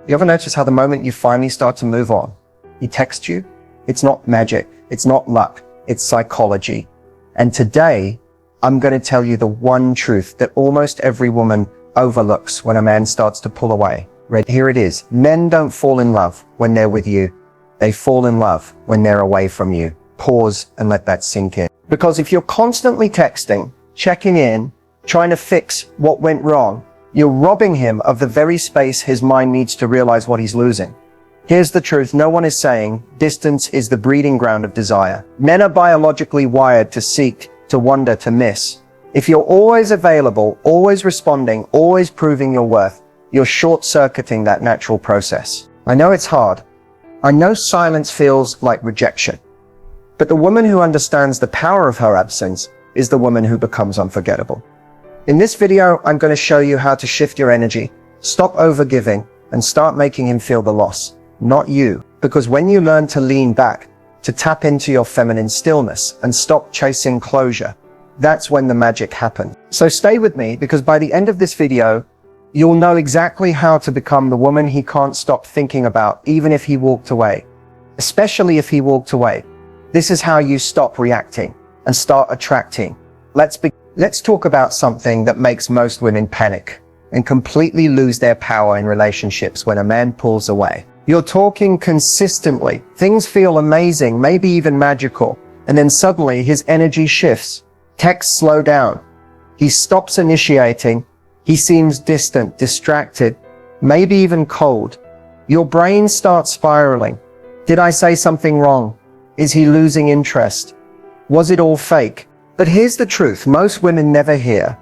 You ever notice how the moment you finally start to move on, he texts you? It's not magic. It's not luck. It's psychology. And today, I'm going to tell you the one truth that almost every woman overlooks when a man starts to pull away. Here it is. Men don't fall in love when they're with you. They fall in love when they're away from you. Pause and let that sink in. Because if you're constantly texting, checking in, trying to fix what went wrong, you're robbing him of the very space his mind needs to realize what he's losing. Here's the truth. No one is saying distance is the breeding ground of desire. Men are biologically wired to seek, to wonder, to miss. If you're always available, always responding, always proving your worth, you're short-circuiting that natural process. I know it's hard. I know silence feels like rejection. But the woman who understands the power of her absence is the woman who becomes unforgettable. In this video, I'm going to show you how to shift your energy, stop overgiving, and start making him feel the loss, not you. Because when you learn to lean back, to tap into your feminine stillness, and stop chasing closure, that's when the magic happens. So stay with me, because by the end of this video, you'll know exactly how to become the woman he can't stop thinking about, even if he walked away. Especially if he walked away. This is how you stop reacting and start attracting. Let's talk about something that makes most women panic and completely lose their power in relationships when a man pulls away. You're talking consistently. Things feel amazing, maybe even magical. And then suddenly his energy shifts. Texts slow down. He stops initiating. He seems distant, distracted, maybe even cold. Your brain starts spiraling. Did I say something wrong? Is he losing interest? Was it all fake? But here's the truth most women never hear.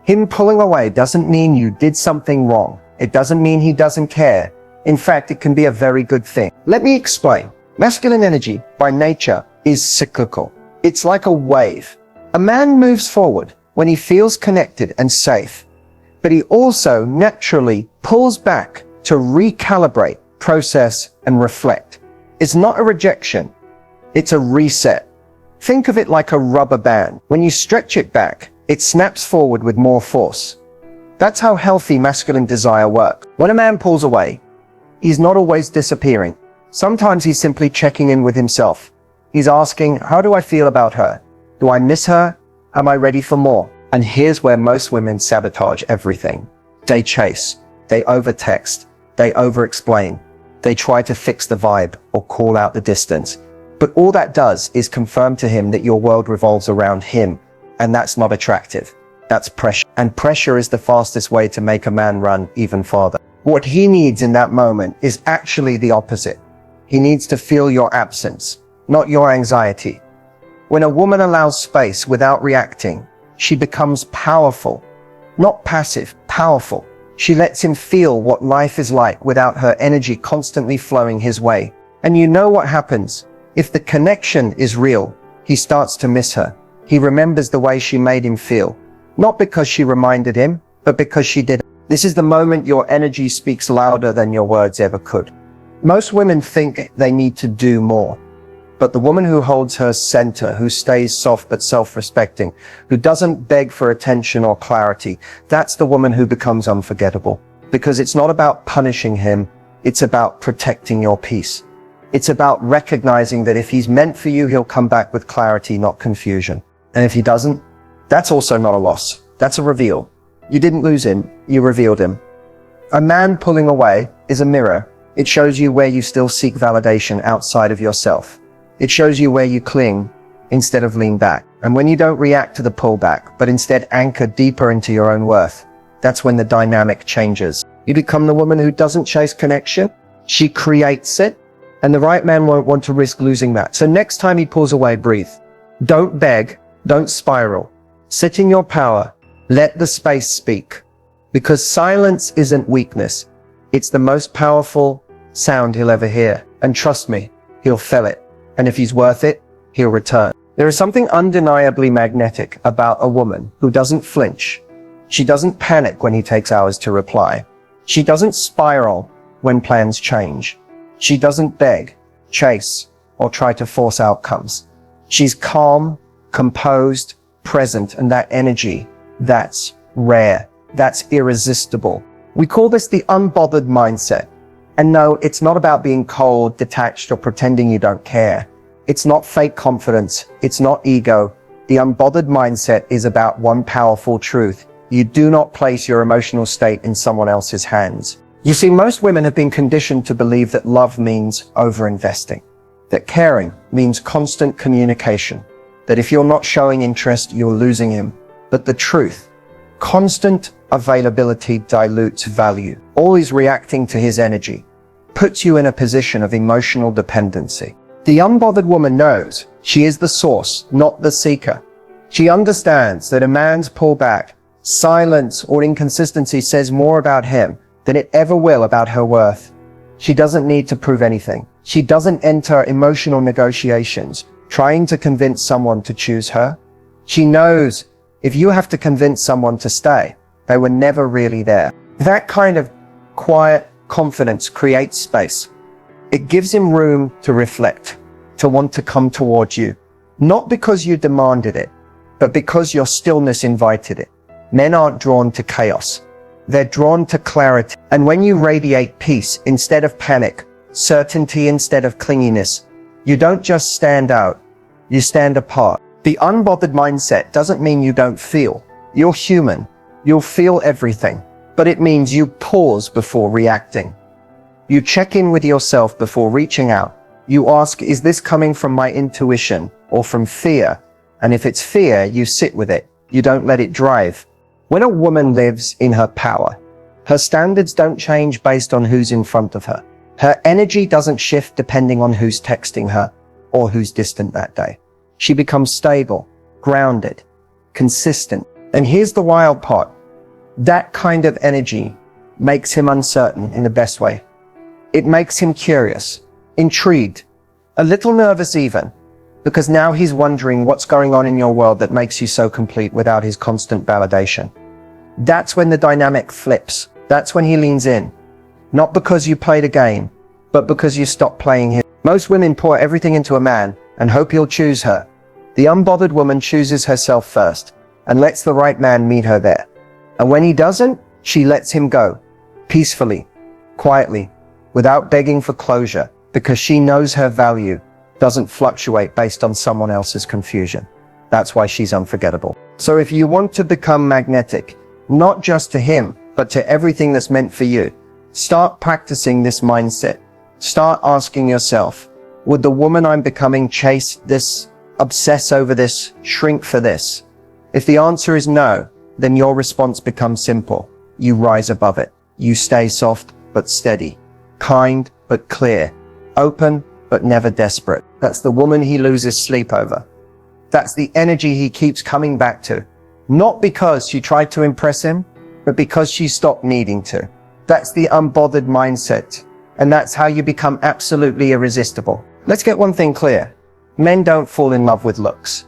Him pulling away doesn't mean you did something wrong. It doesn't mean he doesn't care. In fact, it can be a very good thing. Let me explain. Masculine energy, by nature, is cyclical. It's like a wave. A man moves forward when he feels connected and safe, but he also naturally pulls back to recalibrate, process, and reflect. It's not a rejection. It's a reset. Think of it like a rubber band. When you stretch it back, it snaps forward with more force. That's how healthy masculine desire works. When a man pulls away, he's not always disappearing. Sometimes he's simply checking in with himself. He's asking, how do I feel about her? Do I miss her? Am I ready for more? And here's where most women sabotage everything. They chase, they overtext, they overexplain. They try to fix the vibe or call out the distance. But all that does is confirm to him that your world revolves around him. And that's not attractive. That's pressure. And pressure is the fastest way to make a man run even farther. What he needs in that moment is actually the opposite. He needs to feel your absence, not your anxiety. When a woman allows space without reacting, she becomes powerful, not passive, powerful. She lets him feel what life is like without her energy constantly flowing his way. And you know what happens? If the connection is real, he starts to miss her. He remembers the way she made him feel, not because she reminded him, but because she did. This is the moment your energy speaks louder than your words ever could. Most women think they need to do more. But the woman who holds her center, who stays soft but self-respecting, who doesn't beg for attention or clarity, that's the woman who becomes unforgettable. Because it's not about punishing him, it's about protecting your peace. It's about recognizing that if he's meant for you, he'll come back with clarity, not confusion. And if he doesn't, that's also not a loss. That's a reveal. You didn't lose him, you revealed him. A man pulling away is a mirror. It shows you where you still seek validation outside of yourself. It shows you where you cling instead of lean back. And when you don't react to the pullback, but instead anchor deeper into your own worth, that's when the dynamic changes. You become the woman who doesn't chase connection. She creates it. And the right man won't want to risk losing that. So next time he pulls away, breathe. Don't beg. Don't spiral. Sit in your power. Let the space speak. Because silence isn't weakness. It's the most powerful sound he'll ever hear. And trust me, he'll feel it. And if he's worth it, he'll return. There is something undeniably magnetic about a woman who doesn't flinch. She doesn't panic when he takes hours to reply. She doesn't spiral when plans change. She doesn't beg, chase, or try to force outcomes. She's calm, composed, present, and that energy, that's rare. That's irresistible. We call this the unbothered mindset. And no, it's not about being cold, detached, or pretending you don't care. It's not fake confidence. It's not ego. The unbothered mindset is about one powerful truth. You do not place your emotional state in someone else's hands. You see, most women have been conditioned to believe that love means over-investing, that caring means constant communication, that if you're not showing interest, you're losing him. But the truth, constant availability dilutes value. Always reacting to his energy puts you in a position of emotional dependency. The unbothered woman knows she is the source, not the seeker. She understands that a man's pullback, silence, or inconsistency says more about him than it ever will about her worth. She doesn't need to prove anything. She doesn't enter emotional negotiations trying to convince someone to choose her. She knows if you have to convince someone to stay, they were never really there. That kind of quiet confidence creates space. It gives him room to reflect, to want to come towards you. Not because you demanded it, but because your stillness invited it. Men aren't drawn to chaos. They're drawn to clarity. And when you radiate peace instead of panic, certainty instead of clinginess, you don't just stand out, you stand apart. The unbothered mindset doesn't mean you don't feel. You're human. You'll feel everything. But it means you pause before reacting. You check in with yourself before reaching out. You ask, is this coming from my intuition or from fear? And if it's fear, you sit with it. You don't let it drive. When a woman lives in her power, her standards don't change based on who's in front of her. Her energy doesn't shift depending on who's texting her or who's distant that day. She becomes stable, grounded, consistent. And here's the wild part. That kind of energy makes him uncertain in the best way. It makes him curious, intrigued, a little nervous even, because now he's wondering what's going on in your world that makes you so complete without his constant validation. That's when the dynamic flips. That's when he leans in. Not because you played a game, but because you stopped playing him. Most women pour everything into a man and hope he'll choose her. The unbothered woman chooses herself first and lets the right man meet her there. And when he doesn't, she lets him go, peacefully, quietly, without begging for closure, because she knows her value doesn't fluctuate based on someone else's confusion. That's why she's unforgettable. So if you want to become magnetic, not just to him, but to everything that's meant for you, start practicing this mindset. Start asking yourself, would the woman I'm becoming chase this, obsess over this, shrink for this? If the answer is no, then your response becomes simple. You rise above it. You stay soft but steady, kind but clear, open but never desperate. That's the woman he loses sleep over. That's the energy he keeps coming back to. Not because she tried to impress him, but because she stopped needing to. That's the unbothered mindset. And that's how you become absolutely irresistible. Let's get one thing clear. Men don't fall in love with looks.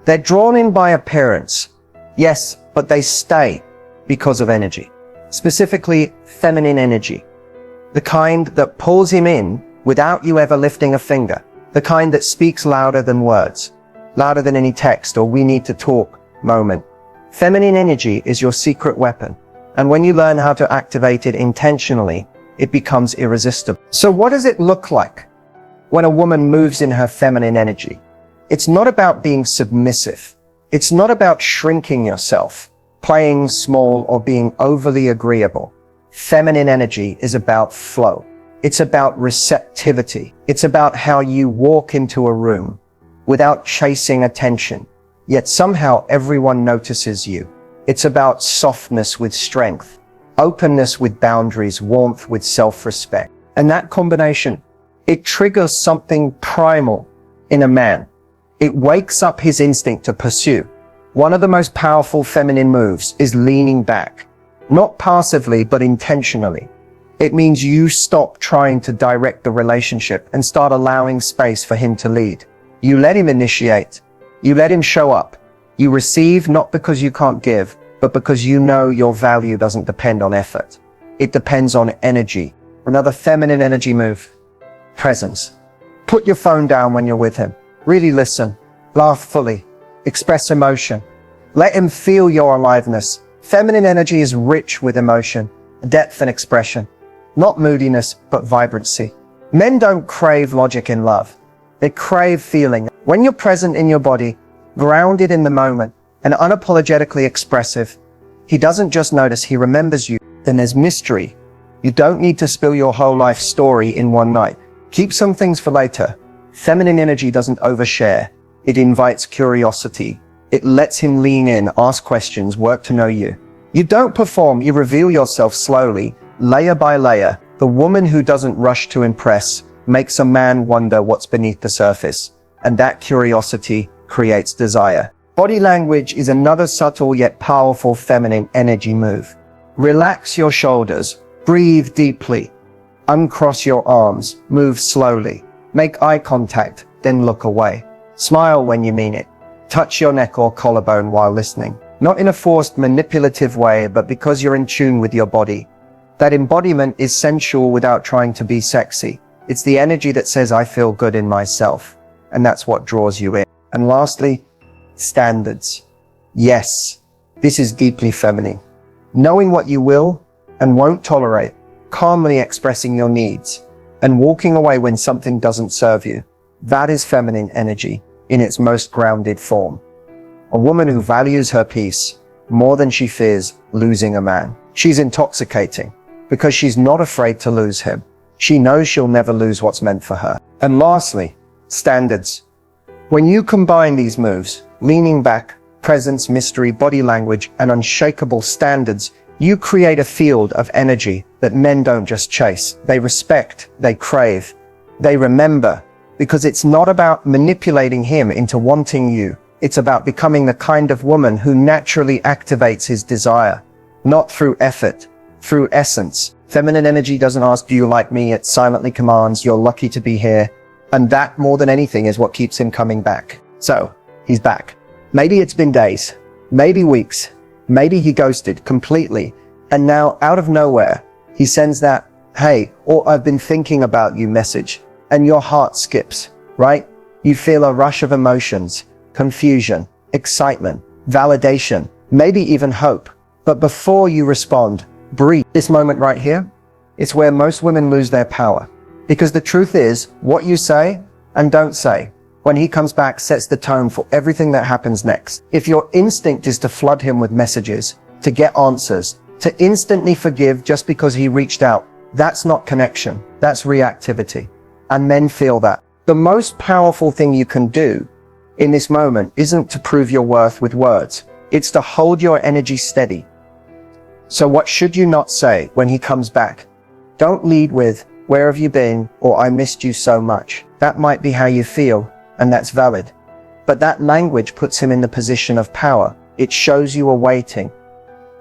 They're drawn in by appearance. Yes, but they stay because of energy. Specifically, feminine energy. The kind that pulls him in without you ever lifting a finger. The kind that speaks louder than words, louder than any text or we need to talk moment. Feminine energy is your secret weapon. And when you learn how to activate it intentionally, it becomes irresistible. So what does it look like when a woman moves in her feminine energy? It's not about being submissive. It's not about shrinking yourself, playing small, or being overly agreeable. Feminine energy is about flow. It's about receptivity. It's about how you walk into a room without chasing attention, yet somehow everyone notices you. It's about softness with strength, openness with boundaries, warmth with self-respect. And that combination, it triggers something primal in a man. It wakes up his instinct to pursue. One of the most powerful feminine moves is leaning back, not passively, but intentionally. It means you stop trying to direct the relationship and start allowing space for him to lead. You let him initiate. You let him show up. You receive not because you can't give, but because you know your value doesn't depend on effort. It depends on energy. Another feminine energy move, presence. Put your phone down when you're with him. Really listen, laugh fully, express emotion. Let him feel your aliveness. Feminine energy is rich with emotion, depth and expression. not moodiness, but vibrancy. Men don't crave logic in love. They crave feeling. When you're present in your body, grounded in the moment, and unapologetically expressive, he doesn't just notice, he remembers you. Then there's mystery. You don't need to spill your whole life story in one night. Keep some things for later. Feminine energy doesn't overshare. It invites curiosity. It lets him lean in, ask questions, work to know you. You don't perform, you reveal yourself slowly, layer by layer. The woman who doesn't rush to impress makes a man wonder what's beneath the surface. And that curiosity creates desire. Body language is another subtle yet powerful feminine energy move. Relax your shoulders, breathe deeply, uncross your arms, move slowly, make eye contact, then look away. Smile when you mean it. Touch your neck or collarbone while listening. Not in a forced, manipulative way, but because you're in tune with your body. That embodiment is sensual without trying to be sexy. It's the energy that says, I feel good in myself. And that's what draws you in. And lastly, standards. Yes, this is deeply feminine. Knowing what you will and won't tolerate, calmly expressing your needs, and walking away when something doesn't serve you. That is feminine energy in its most grounded form. A woman who values her peace more than she fears losing a man. She's intoxicating because she's not afraid to lose him. She knows she'll never lose what's meant for her. And lastly, standards. When you combine these moves, leaning back, presence, mystery, body language, and unshakable standards, you create a field of energy that men don't just chase. They respect, they crave, they remember, because it's not about manipulating him into wanting you. It's about becoming the kind of woman who naturally activates his desire, not through effort, through essence. Feminine energy doesn't ask, do you like me? It silently commands, you're lucky to be here. And that, more than anything, is what keeps him coming back. So, he's back. Maybe it's been days, maybe weeks, maybe he ghosted completely. And now, out of nowhere, he sends that, hey, or I've been thinking about you message. And your heart skips, right? You feel a rush of emotions, confusion, excitement, validation, maybe even hope. But before you respond, breathe. This moment right here, it's where most women lose their power. Because the truth is, what you say and don't say when he comes back sets the tone for everything that happens next. If your instinct is to flood him with messages, to get answers, to instantly forgive just because he reached out, that's not connection, that's reactivity. And men feel that. The most powerful thing you can do in this moment isn't to prove your worth with words. It's to hold your energy steady. So what should you not say when he comes back? Don't lead with, where have you been? Or I missed you so much. That might be how you feel, and that's valid. But that language puts him in the position of power. It shows you are waiting,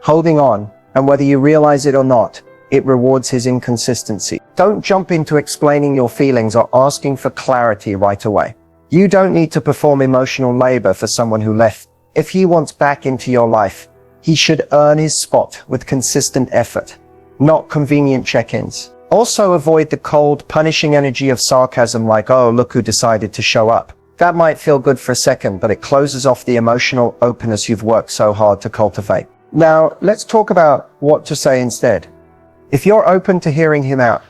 holding on, and whether you realize it or not, it rewards his inconsistency. Don't jump into explaining your feelings or asking for clarity right away. You don't need to perform emotional labor for someone who left. If he wants back into your life, he should earn his spot with consistent effort, not convenient check-ins. Also avoid the cold, punishing energy of sarcasm like, oh, look who decided to show up. That might feel good for a second, but it closes off the emotional openness you've worked so hard to cultivate. Now, let's talk about what to say instead. If you're open to hearing him out,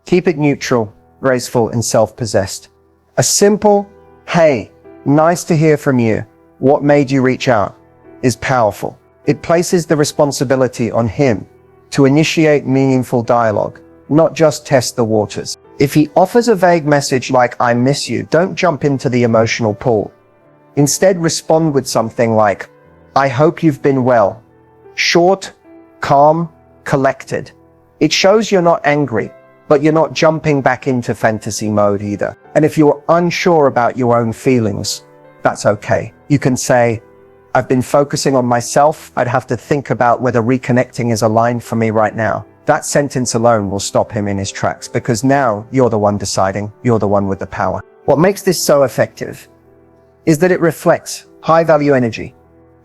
keep it neutral, graceful, and self-possessed. A simple, hey, nice to hear from you. What made you reach out? Is powerful. It places the responsibility on him to initiate meaningful dialogue, not just test the waters. If he offers a vague message like, I miss you, don't jump into the emotional pool. Instead, respond with something like, I hope you've been well. Short, calm, collected. It shows you're not angry, but you're not jumping back into fantasy mode either. And if you're unsure about your own feelings, that's okay. You can say, I've been focusing on myself. I'd have to think about whether reconnecting is aligned for me right now. That sentence alone will stop him in his tracks because now you're the one deciding, you're the one with the power. What makes this so effective is that it reflects high value energy.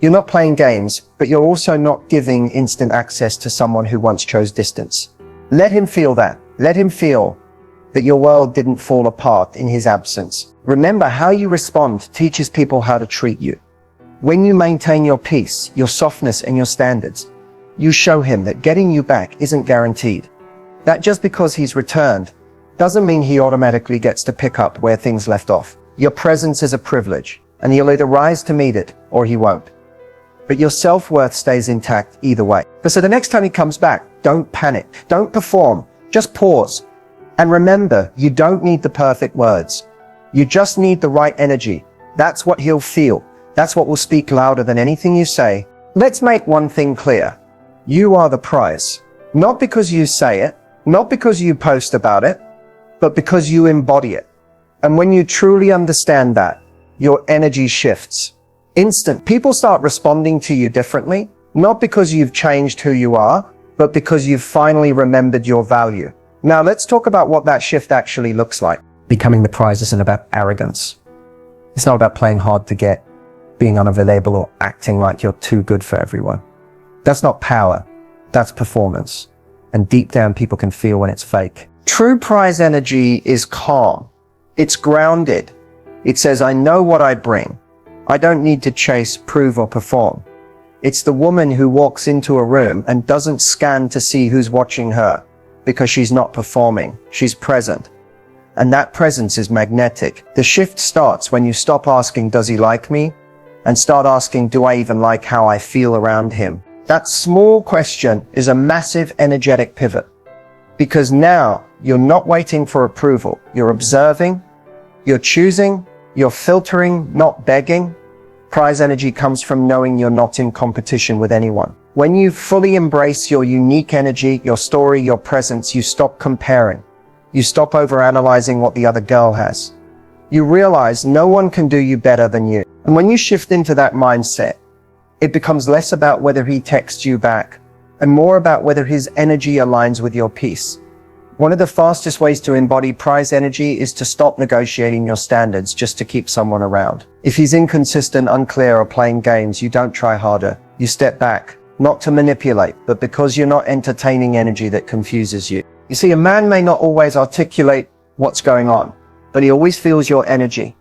You're not playing games, but you're also not giving instant access to someone who once chose distance. Let him feel that. Let him feel that your world didn't fall apart in his absence. Remember, how you respond teaches people how to treat you. When you maintain your peace, your softness, and your standards, you show him that getting you back isn't guaranteed, that just because he's returned doesn't mean he automatically gets to pick up where things left off. Your presence is a privilege, and he'll either rise to meet it or he won't. But your self-worth stays intact either way. So the next time he comes back, don't panic, don't perform, just pause. And remember, you don't need the perfect words. You just need the right energy. That's what he'll feel. That's what will speak louder than anything you say. Let's make one thing clear. You are the prize. Not because you say it, not because you post about it, but because you embody it. And when you truly understand that, your energy shifts. Instant. People start responding to you differently, not because you've changed who you are, but because you've finally remembered your value. Now let's talk about what that shift actually looks like. Becoming the prize isn't about arrogance. It's not about playing hard to get, being unavailable, or acting like you're too good for everyone. That's not power. That's performance. And deep down, people can feel when it's fake. True prize energy is calm. It's grounded. It says, I know what I bring. I don't need to chase, prove, or perform. It's the woman who walks into a room and doesn't scan to see who's watching her because she's not performing. She's present. And that presence is magnetic. The shift starts when you stop asking, does he like me? And start asking, do I even like how I feel around him? That small question is a massive energetic pivot. Because now you're not waiting for approval. You're observing, you're choosing, you're filtering, not begging. Prize energy comes from knowing you're not in competition with anyone. When you fully embrace your unique energy, your story, your presence, you stop comparing. You stop overanalyzing what the other girl has. You realize no one can do you better than you. And when you shift into that mindset, it becomes less about whether he texts you back and more about whether his energy aligns with your peace. One of the fastest ways to embody prize energy is to stop negotiating your standards just to keep someone around. If he's inconsistent, unclear, or playing games, you don't try harder. You step back, not to manipulate, but because you're not entertaining energy that confuses you. You see, a man may not always articulate what's going on, but he always feels your energy.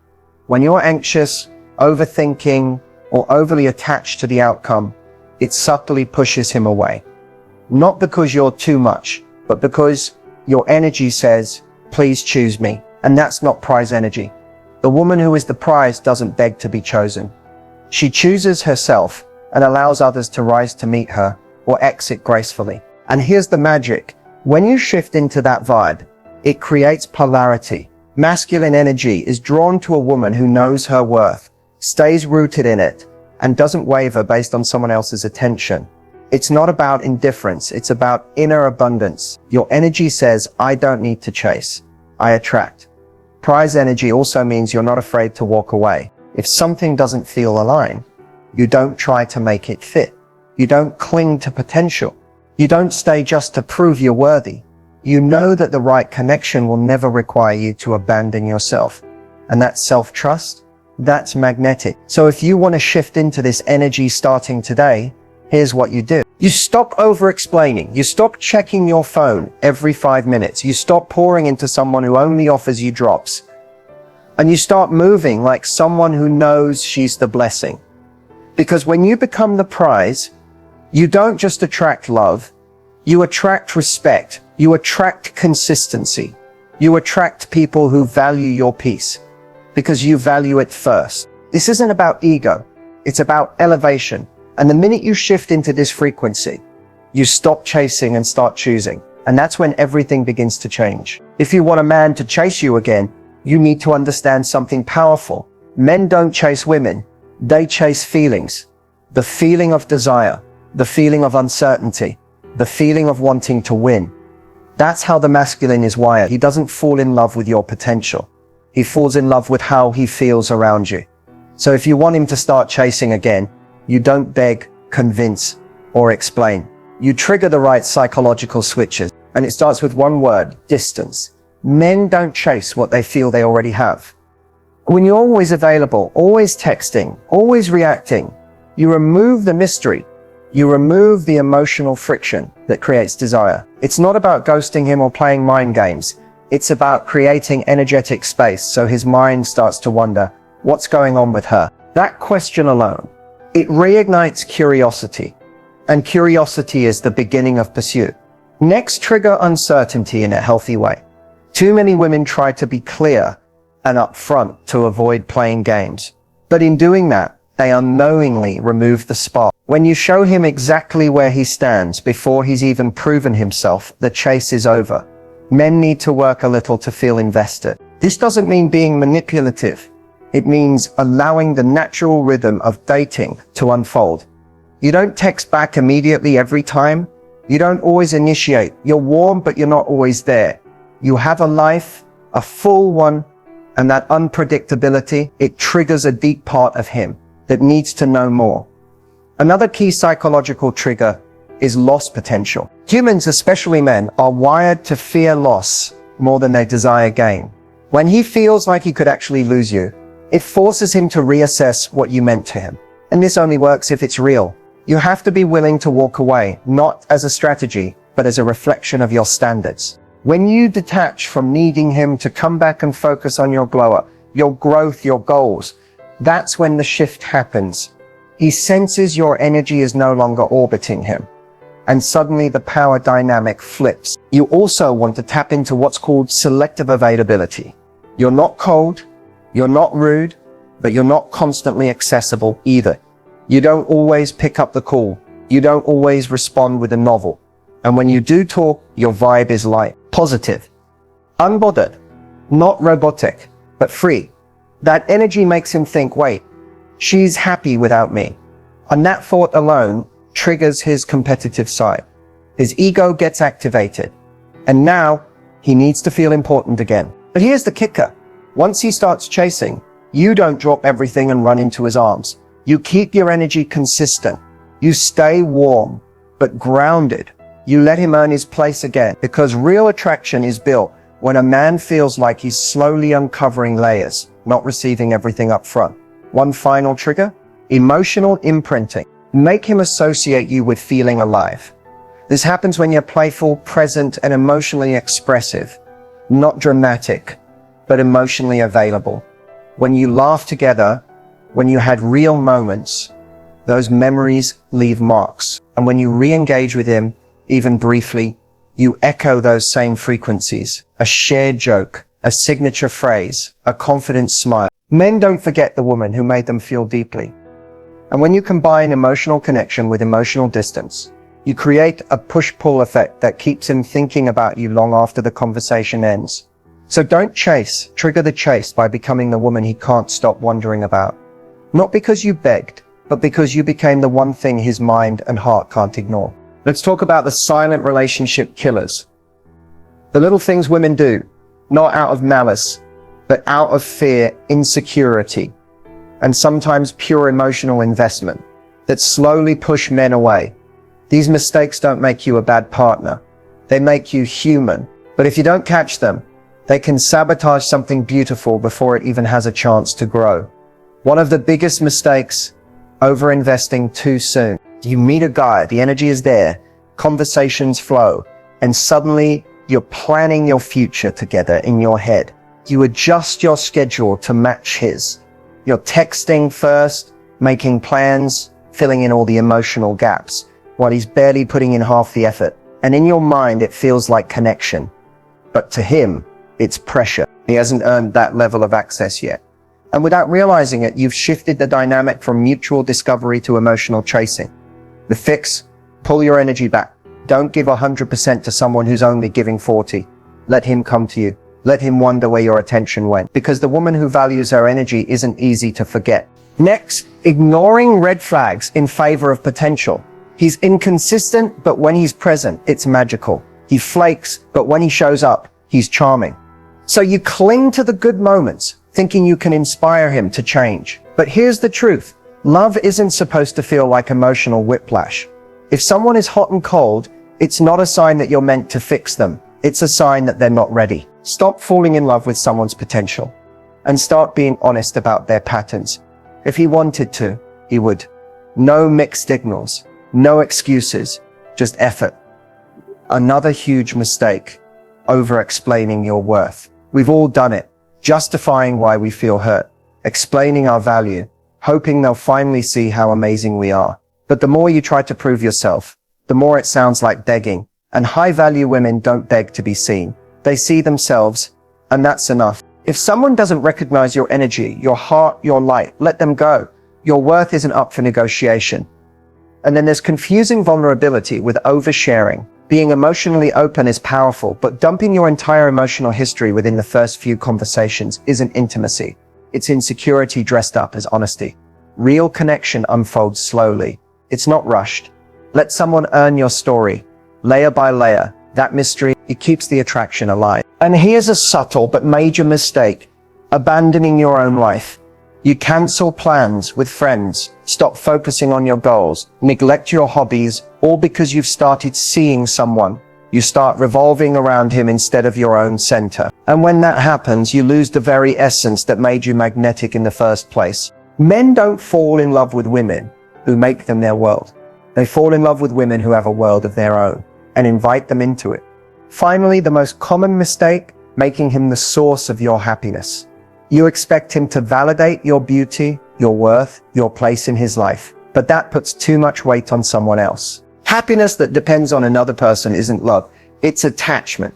When you're anxious, overthinking, or overly attached to the outcome, it subtly pushes him away. Not because you're too much, but because your energy says, please choose me. And that's not prize energy. The woman who is the prize doesn't beg to be chosen. She chooses herself and allows others to rise to meet her or exit gracefully. And here's the magic. When you shift into that vibe, it creates polarity. Masculine energy is drawn to a woman who knows her worth, stays rooted in it, and doesn't waver based on someone else's attention. It's not about indifference, it's about inner abundance. Your energy says, I don't need to chase, I attract. Prize energy also means you're not afraid to walk away. If something doesn't feel aligned, you don't try to make it fit. You don't cling to potential. You don't stay just to prove you're worthy. You know that the right connection will never require you to abandon yourself. And that self-trust, that's magnetic. So if you want to shift into this energy starting today, here's what you do. You stop over-explaining. You stop checking your phone every 5 minutes. You stop pouring into someone who only offers you drops. And you start moving like someone who knows she's the blessing. Because when you become the prize, you don't just attract love, you attract respect, you attract consistency, you attract people who value your peace, because you value it first. This isn't about ego, it's about elevation. And the minute you shift into this frequency, you stop chasing and start choosing. And that's when everything begins to change. If you want a man to chase you again, you need to understand something powerful. Men don't chase women, they chase feelings. The feeling of desire, the feeling of uncertainty, the feeling of wanting to win. That's how the masculine is wired. He doesn't fall in love with your potential. He falls in love with how he feels around you. So if you want him to start chasing again, you don't beg, convince, or explain. You trigger the right psychological switches. And it starts with one word, distance. Men don't chase what they feel they already have. When you're always available, always texting, always reacting, you remove the mystery. You remove the emotional friction that creates desire. It's not about ghosting him or playing mind games. It's about creating energetic space so his mind starts to wonder, what's going on with her? That question alone, it reignites curiosity. And curiosity is the beginning of pursuit. Next, trigger uncertainty in a healthy way. Too many women try to be clear and upfront to avoid playing games. But in doing that, they unknowingly remove the spark. When you show him exactly where he stands before he's even proven himself, the chase is over. Men need to work a little to feel invested. This doesn't mean being manipulative. It means allowing the natural rhythm of dating to unfold. You don't text back immediately every time. You don't always initiate. You're warm, but you're not always there. You have a life, a full one, and that unpredictability, it triggers a deep part of him that needs to know more. Another key psychological trigger is loss potential. Humans, especially men, are wired to fear loss more than they desire gain. When he feels like he could actually lose you, it forces him to reassess what you meant to him. And this only works if it's real. You have to be willing to walk away, not as a strategy, but as a reflection of your standards. When you detach from needing him to come back and focus on your glow up, your growth, your goals, that's when the shift happens. He senses your energy is no longer orbiting him. And suddenly the power dynamic flips. You also want to tap into what's called selective availability. You're not cold, you're not rude, but you're not constantly accessible either. You don't always pick up the call. You don't always respond with a novel. And when you do talk, your vibe is light, positive, unbothered, not robotic, but free. That energy makes him think, wait, she's happy without me. And that thought alone triggers his competitive side. His ego gets activated. And now he needs to feel important again. But here's the kicker. Once he starts chasing, you don't drop everything and run into his arms. You keep your energy consistent. You stay warm, but grounded. You let him earn his place again, because real attraction is built when a man feels like he's slowly uncovering layers, not receiving everything up front. One final trigger, emotional imprinting. Make him associate you with feeling alive. This happens when you're playful, present, and emotionally expressive. Not dramatic, but emotionally available. When you laugh together, when you had real moments, those memories leave marks. And when you re-engage with him, even briefly, you echo those same frequencies. A shared joke, a signature phrase, a confident smile. Men don't forget the woman who made them feel deeply. And when you combine emotional connection with emotional distance, you create a push-pull effect that keeps him thinking about you long after the conversation ends. So don't chase, trigger the chase by becoming the woman he can't stop wondering about. Not because you begged, but because you became the one thing his mind and heart can't ignore. Let's talk about the silent relationship killers. The little things women do, not out of malice, but out of fear, insecurity, and sometimes pure emotional investment that slowly push men away. These mistakes don't make you a bad partner. They make you human. But if you don't catch them, they can sabotage something beautiful before it even has a chance to grow. One of the biggest mistakes, over-investing too soon. You meet a guy, the energy is there, conversations flow, and suddenly you're planning your future together in your head. You adjust your schedule to match his. You're texting first, making plans, filling in all the emotional gaps, while he's barely putting in half the effort. And in your mind, it feels like connection. But to him, it's pressure. He hasn't earned that level of access yet. And without realizing it, you've shifted the dynamic from mutual discovery to emotional chasing. The fix, pull your energy back. Don't give 100% to someone who's only giving 40. Let him come to you. Let him wonder where your attention went. Because the woman who values her energy isn't easy to forget. Next, ignoring red flags in favor of potential. He's inconsistent, but when he's present, it's magical. He flakes, but when he shows up, he's charming. So you cling to the good moments, thinking you can inspire him to change. But here's the truth. Love isn't supposed to feel like emotional whiplash. If someone is hot and cold, it's not a sign that you're meant to fix them. It's a sign that they're not ready. Stop falling in love with someone's potential and start being honest about their patterns. If he wanted to, he would. No mixed signals, no excuses, just effort. Another huge mistake, over-explaining your worth. We've all done it, justifying why we feel hurt, explaining our value, hoping they'll finally see how amazing we are. But the more you try to prove yourself, the more it sounds like begging. And high-value women don't beg to be seen. They see themselves, and that's enough. If someone doesn't recognize your energy, your heart, your light, let them go. Your worth isn't up for negotiation. And then there's confusing vulnerability with oversharing. Being emotionally open is powerful, but dumping your entire emotional history within the first few conversations isn't intimacy. It's insecurity dressed up as honesty. Real connection unfolds slowly. It's not rushed. Let someone earn your story, layer by layer. That mystery, it keeps the attraction alive. And here's a subtle but major mistake: abandoning your own life. You cancel plans with friends, stop focusing on your goals, neglect your hobbies, all because you've started seeing someone. You start revolving around him instead of your own center. And when that happens, you lose the very essence that made you magnetic in the first place. Men don't fall in love with women who make them their world. They fall in love with women who have a world of their own and invite them into it. Finally, the most common mistake: making him the source of your happiness. You expect him to validate your beauty, your worth, your place in his life, but that puts too much weight on someone else. Happiness that depends on another person isn't love, it's attachment.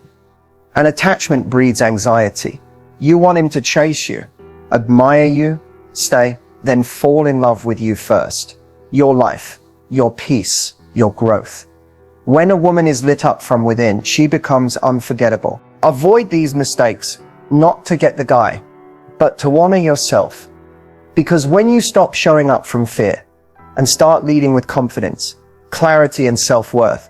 And attachment breeds anxiety. You want him to chase you, admire you, stay, then fall in love with you first. Your life, your peace, your growth. When a woman is lit up from within, she becomes unforgettable. Avoid these mistakes, not to get the guy, but to honor yourself. Because when you stop showing up from fear and start leading with confidence, clarity, and self-worth,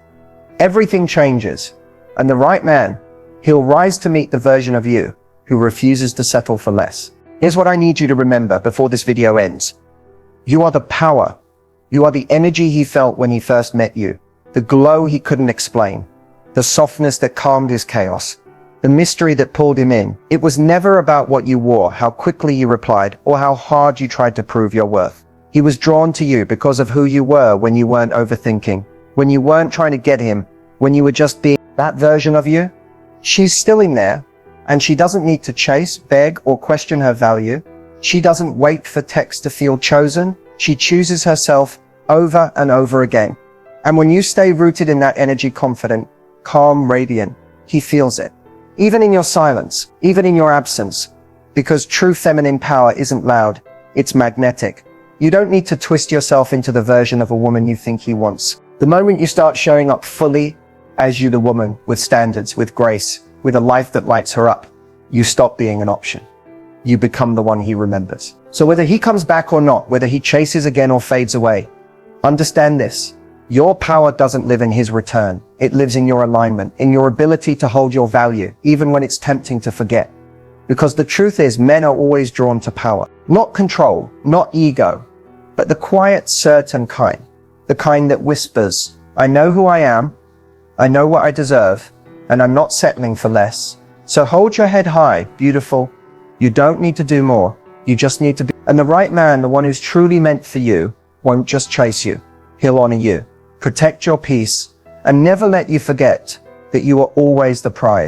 everything changes. And the right man, he'll rise to meet the version of you who refuses to settle for less. Here's what I need you to remember before this video ends. You are the power. You are the energy he felt when he first met you, the glow he couldn't explain, the softness that calmed his chaos, the mystery that pulled him in. It was never about what you wore, how quickly you replied, or how hard you tried to prove your worth. He was drawn to you because of who you were when you weren't overthinking, when you weren't trying to get him, when you were just being that version of you. She's still in there, and she doesn't need to chase, beg, or question her value. She doesn't wait for text to feel chosen. She chooses herself over and over again. And when you stay rooted in that energy, confident, calm, radiant, he feels it. Even in your silence, even in your absence, because true feminine power isn't loud, it's magnetic. You don't need to twist yourself into the version of a woman you think he wants. The moment you start showing up fully as you, the woman, with standards, with grace, with a life that lights her up, you stop being an option. You become the one he remembers. So whether he comes back or not, whether he chases again or fades away, understand this: your power doesn't live in his return. It lives in your alignment, in your ability to hold your value, even when it's tempting to forget. Because the truth is, men are always drawn to power. Not control, not ego, but the quiet, certain kind. The kind that whispers, I know who I am, I know what I deserve, and I'm not settling for less. So hold your head high, beautiful. You don't need to do more. You just need to be. And the right man, the one who's truly meant for you, won't just chase you. He'll honor you, protect your peace, and never let you forget that you are always the prize.